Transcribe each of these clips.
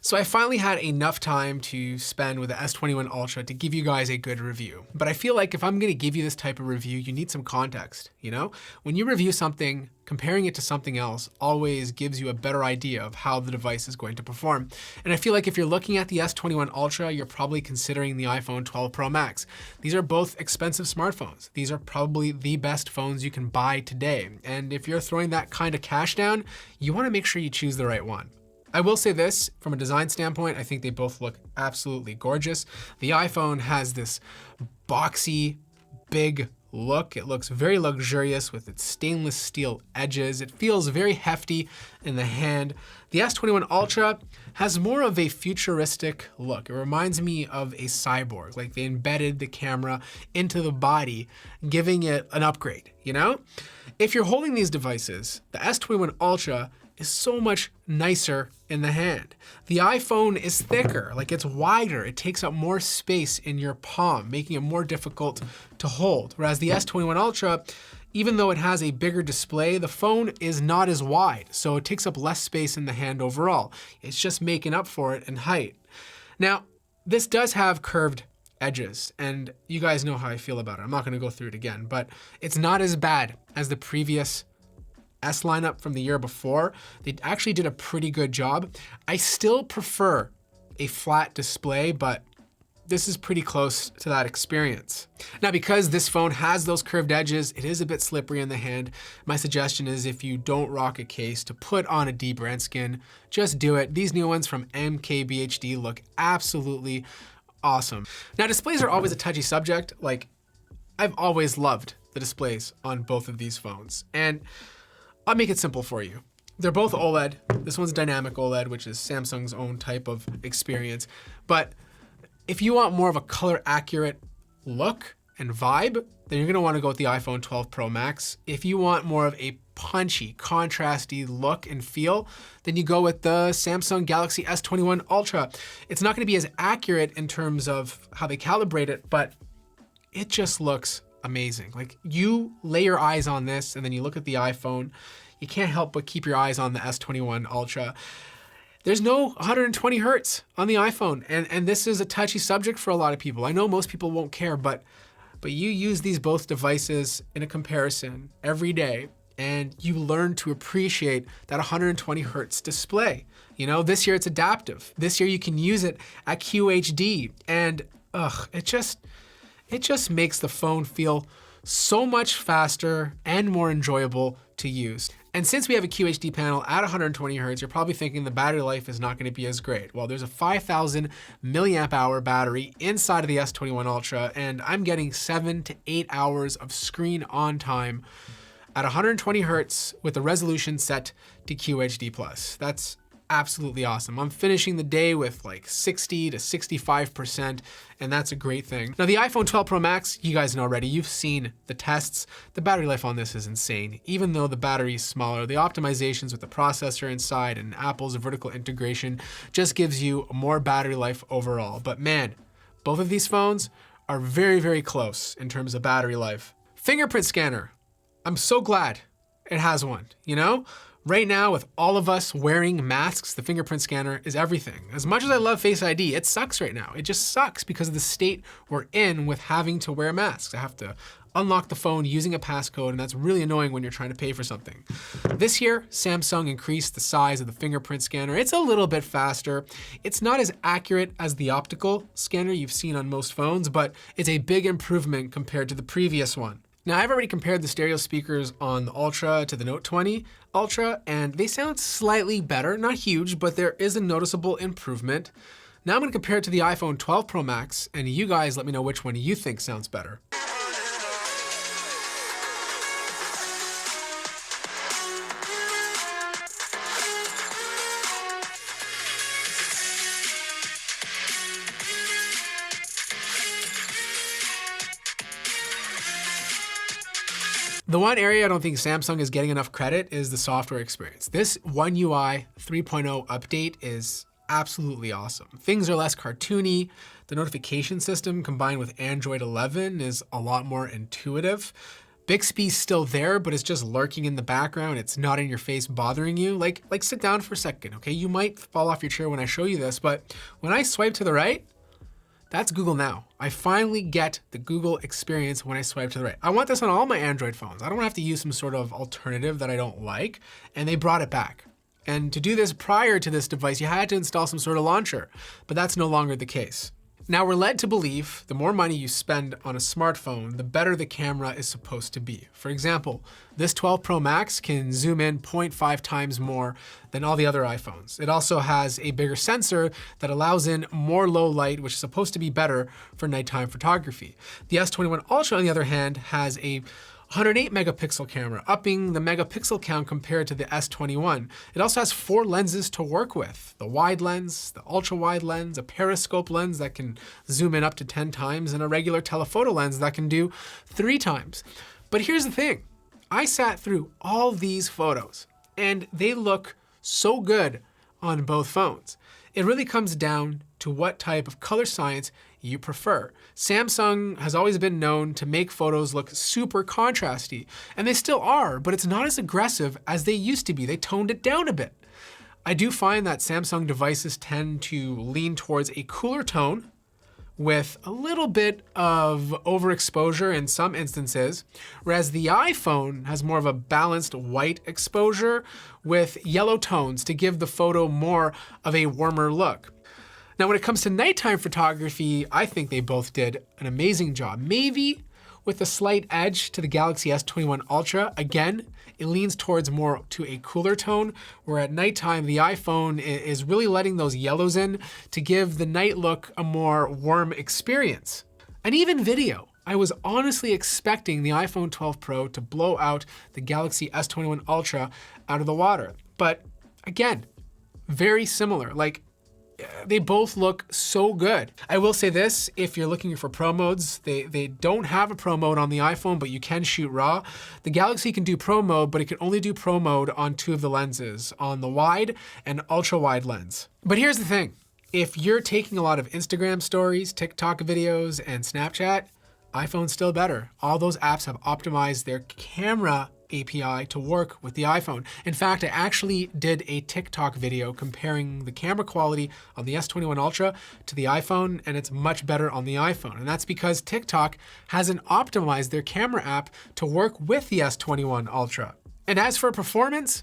So I finally had enough time to spend with the S21 Ultra to give you guys a good review. But I feel like if I'm gonna give you this type of review, you need some context, you know? When you review something, comparing it to something else always gives you a better idea of how the device is going to perform. And I feel like if you're looking at the S21 Ultra, you're probably considering the iPhone 12 Pro Max. These are both expensive smartphones. These are probably the best phones you can buy today. And if you're throwing that kind of cash down, you wanna make sure you choose the right one. I will say this, from a design standpoint, I think they both look absolutely gorgeous. The iPhone has this boxy, big look. It looks very luxurious with its stainless steel edges. It feels very hefty in the hand. The S21 Ultra has more of a futuristic look. It reminds me of a cyborg, like they embedded the camera into the body, giving it an upgrade, you know? If you're holding these devices, the S21 Ultra is so much nicer in the hand. The iPhone is thicker, like it's wider. It takes up more space in your palm, making it more difficult to hold. Whereas the S21 Ultra, even though it has a bigger display, the phone is not as wide, so it takes up less space in the hand overall. It's just making up for it in height. Now, this does have curved edges, and you guys know how I feel about it. I'm not gonna go through it again, but it's not as bad as the previous S lineup from the year before. They actually did a pretty good job. I still prefer a flat display, but this is pretty close to that experience. Now, because this phone has those curved edges, it is a bit slippery in the hand. My suggestion is if you don't rock a case to put on a D-brand skin, just do it. These new ones from MKBHD look absolutely awesome. Now, displays are always a touchy subject. Like, I've always loved the displays on both of these phones. And I'll make it simple for you. They're both OLED. This one's dynamic OLED, which is Samsung's own type of experience. But if you want more of a color accurate look and vibe, then you're gonna wanna go with the iPhone 12 Pro Max. If you want more of a punchy, contrasty look and feel, then you go with the Samsung Galaxy S21 Ultra. It's not gonna be as accurate in terms of how they calibrate it, but it just looks amazing. Like, you lay your eyes on this and then you look at the iPhone, you can't help but keep your eyes on the S21 Ultra. There's no 120 hertz on the iPhone, and this is a touchy subject for a lot of people. I know most people won't care, but you use these both devices in a comparison every day, and you learn to appreciate that 120 hertz display. You know, this year it's adaptive. This year you can use it at QHD, and it just makes the phone feel so much faster and more enjoyable to use. And since we have a QHD panel at 120 hertz, you're probably thinking the battery life is not gonna be as great. Well, there's a 5,000 milliamp hour battery inside of the S21 Ultra, and I'm getting 7 to 8 hours of screen on time at 120 hertz with the resolution set to QHD+. That's absolutely awesome. I'm finishing the day with like 60 to 65%, and that's a great thing. Now, the iPhone 12 Pro Max, you guys know already, you've seen the tests. The battery life on this is insane. Even though the battery is smaller, the optimizations with the processor inside and Apple's vertical integration just gives you more battery life overall. But man, both of these phones are very, very close in terms of battery life. Fingerprint scanner. I'm so glad it has one, you know? Right now, with all of us wearing masks, the fingerprint scanner is everything. As much as I love Face ID, it sucks right now. It just sucks because of the state we're in with having to wear masks. I have to unlock the phone using a passcode, and that's really annoying when you're trying to pay for something. This year, Samsung increased the size of the fingerprint scanner. It's a little bit faster. It's not as accurate as the optical scanner you've seen on most phones, but it's a big improvement compared to the previous one. Now, I've already compared the stereo speakers on the Ultra to the Note 20 Ultra, and they sound slightly better, not huge, but there is a noticeable improvement. Now I'm gonna compare it to the iPhone 12 Pro Max, and you guys let me know which one you think sounds better. The one area I don't think Samsung is getting enough credit is the software experience. This One UI 3.0 update is absolutely awesome. Things are less cartoony. The notification system combined with Android 11 is a lot more intuitive. Bixby's still there, but it's just lurking in the background. It's not in your face bothering you. Like sit down for a second, okay? You might fall off your chair when I show you this, but when I swipe to the right, that's Google Now. I finally get the Google experience when I swipe to the right. I want this on all my Android phones. I don't have to use some sort of alternative that I don't like, and they brought it back. And to do this prior to this device, you had to install some sort of launcher, but that's no longer the case. Now we're led to believe the more money you spend on a smartphone, the better the camera is supposed to be. For example, this 12 Pro Max can zoom in 0.5 times more than all the other iPhones. It also has a bigger sensor that allows in more low light, which is supposed to be better for nighttime photography. The S21 Ultra, on the other hand, has a 108 megapixel camera, upping the megapixel count compared to the S21. It also has 4 lenses to work with: the wide lens, the ultra wide lens, a periscope lens that can zoom in up to 10 times, and a regular telephoto lens that can do 3 times. But here's the thing. I sat through all these photos and they look so good on both phones. It really comes down to what type of color science you prefer. Samsung has always been known to make photos look super contrasty, and they still are, but it's not as aggressive as they used to be. They toned it down a bit. I do find that Samsung devices tend to lean towards a cooler tone with a little bit of overexposure in some instances, whereas the iPhone has more of a balanced white exposure with yellow tones to give the photo more of a warmer look. Now, when it comes to nighttime photography, I think they both did an amazing job. Maybe with a slight edge to the Galaxy S21 Ultra. Again, it leans towards more to a cooler tone, where at nighttime, the iPhone is really letting those yellows in to give the night look a more warm experience. And even video. I was honestly expecting the iPhone 12 Pro to blow out the Galaxy S21 Ultra out of the water. But again, very similar. Like, they both look so good. I will say this, if you're looking for pro modes, they don't have a pro mode on the iPhone, but you can shoot RAW. The Galaxy can do pro mode, but it can only do pro mode on 2 of the lenses, on the wide and ultra wide lens. But here's the thing. If you're taking a lot of Instagram stories, TikTok videos, and Snapchat, iPhone's still better. All those apps have optimized their camera API to work with the iPhone. In fact, I actually did a TikTok video comparing the camera quality on the S21 Ultra to the iPhone, and it's much better on the iPhone. And that's because TikTok hasn't optimized their camera app to work with the S21 Ultra. And as for performance,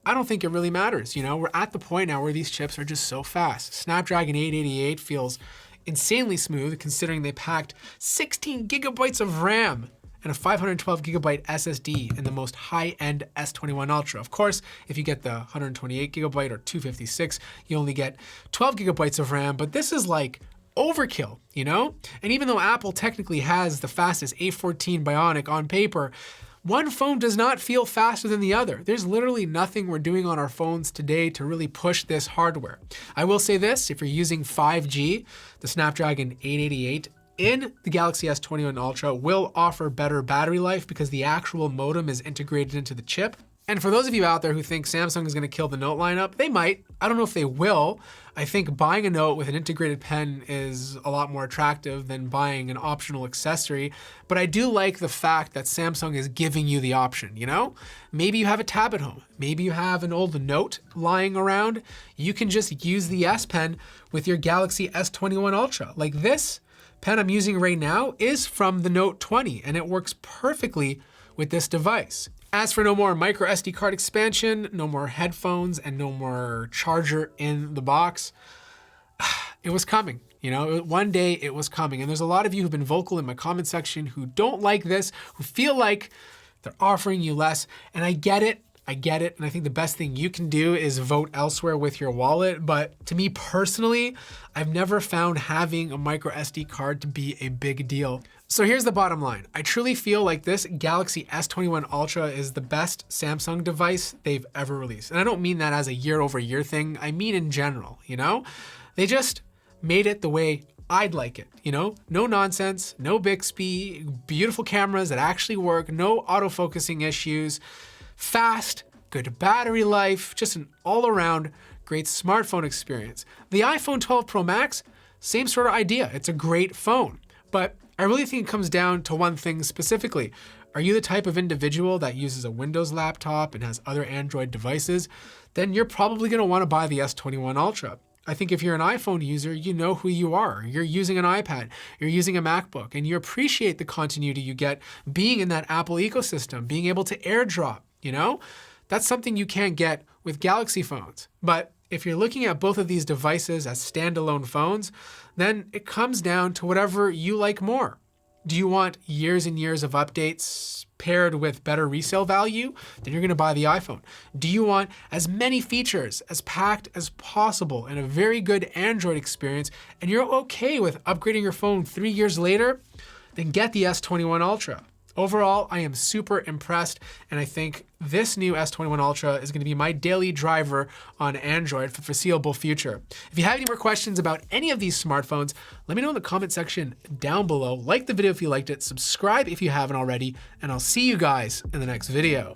I don't think it really matters. You know, we're at the point now where these chips are just so fast. Snapdragon 888 feels insanely smooth considering they packed 16 gigabytes of RAM and a 512 gigabyte SSD in the most high-end S21 Ultra. Of course, if you get the 128 gigabyte or 256, you only get 12 gigabytes of RAM, but this is like overkill, you know? And even though Apple technically has the fastest A14 Bionic on paper, one phone does not feel faster than the other. There's literally nothing we're doing on our phones today to really push this hardware. I will say this, if you're using 5G, the Snapdragon 888 in the Galaxy S21 Ultra will offer better battery life because the actual modem is integrated into the chip. And for those of you out there who think Samsung is going to kill the Note lineup, they might. I don't know if they will. I think buying a Note with an integrated pen is a lot more attractive than buying an optional accessory. But I do like the fact that Samsung is giving you the option, you know? Maybe you have a tab at home. Maybe you have an old Note lying around. You can just use the S Pen with your Galaxy S21 Ultra. Like this pen I'm using right now is from the Note 20, and it works perfectly with this device. As for no more micro SD card expansion, no more headphones, and no more charger in the box, it was coming. You know, one day it was coming. And there's a lot of you who've been vocal in my comment section who don't like this, who feel like they're offering you less. And I get it. And I think the best thing you can do is vote elsewhere with your wallet. But to me personally, I've never found having a micro SD card to be a big deal. So here's the bottom line. I truly feel like this Galaxy S21 Ultra is the best Samsung device they've ever released. And I don't mean that as a year-over-year thing. I mean in general, you know? They just made it the way I'd like it, you know? No nonsense, no Bixby, beautiful cameras that actually work, no autofocusing issues, fast, good battery life, just an all-around great smartphone experience. The iPhone 12 Pro Max, same sort of idea. It's a great phone, but I really think it comes down to one thing specifically. Are you the type of individual that uses a Windows laptop and has other Android devices? Then you're probably going to want to buy the S21 Ultra. I think if you're an iPhone user, you know who you are. You're using an iPad, you're using a MacBook, and you appreciate the continuity you get being in that Apple ecosystem, being able to AirDrop, you know? That's something you can't get with Galaxy phones. But if you're looking at both of these devices as standalone phones, then it comes down to whatever you like more. Do you want years and years of updates paired with better resale value? Then you're going to buy the iPhone. Do you want as many features as packed as possible and a very good Android experience, and you're okay with upgrading your phone 3 years later? Then get the S21 Ultra. Overall, I am super impressed, and I think this new S21 Ultra is going to be my daily driver on Android for the foreseeable future. If you have any more questions about any of these smartphones, let me know in the comment section down below. Like the video if you liked it, subscribe if you haven't already, and I'll see you guys in the next video.